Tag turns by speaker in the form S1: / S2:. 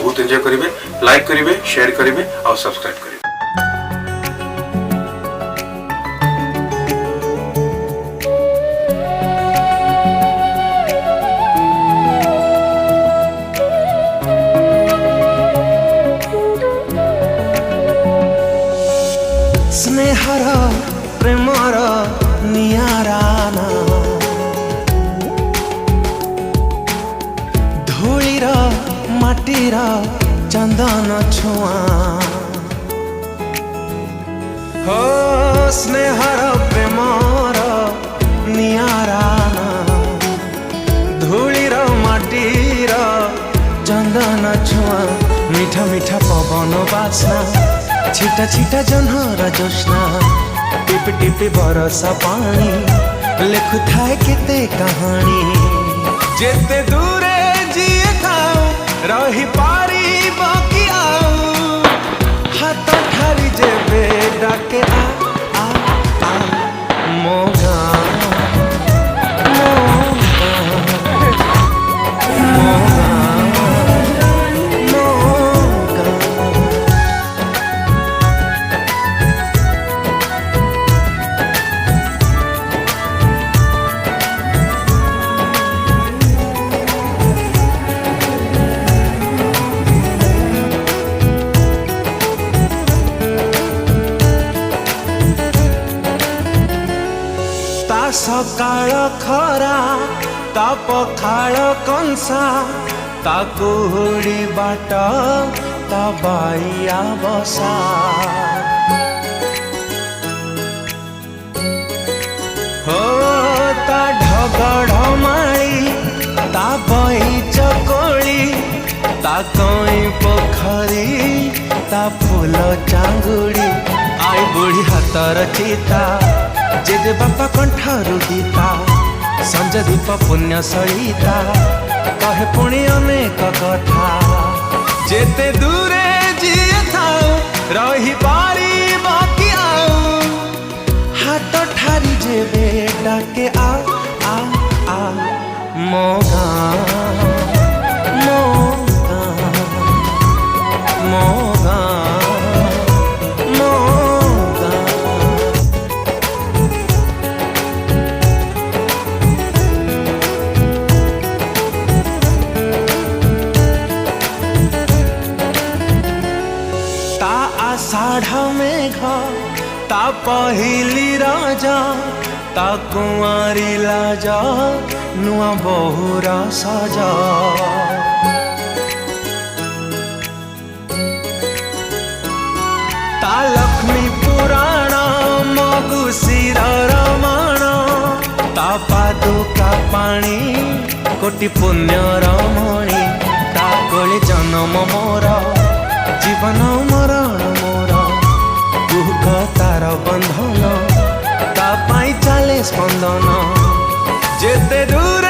S1: बहुत एंजॉय करेंगे। लाइक करेंगे, शेयर करेंगे और सब्सक्राइब करेंगे।
S2: स्नेहर प्रेमर नियाराना धूलीर माटीर चंदन छुआ हो स्नेहर प्रेमर नियाराना धूलीर माटीर चंदन छुआ मीठा मीठा पवन बासना छिटा छिटा जन्हर जोस्ना टिप टिप बरसा पानी लेखु थाए केते कहानी जेते दूरे जिए थाओ रही पारी बाकी आओ हाथ ठारी जेबे डाके आ मोगा सकाळ खरा ता पखाळ कंसा ता कुहुडी बाट ता बाइया बसा हो ता ढगढ माळी ता बईच कोळी ता कई पोखरी ता फूल चांगुड़ी आई बुढ़ी हातर चिता जेजे बापा कंठारु गीता संज दीप पुण्य सलिता कहे पुणी अनेक कथा जेते दूरे जिए थाओ रही पारी बाकी आओ हाथ ठारी जेबे डाके आ मोगा मोगा मोगा आषाढ़ मेघ ता पहिली राजा ता कुंवारी लाजा नुआ बहुर सजा ता लक्ष्मी पुराण मगुशीर रमण ता पादुका पाणी कोटि पुण्य रमणी ता कोले जन्म मोर जीवन मरण मोर दुख तार बंधन ता पाई चाले स्पंदन जेते दूर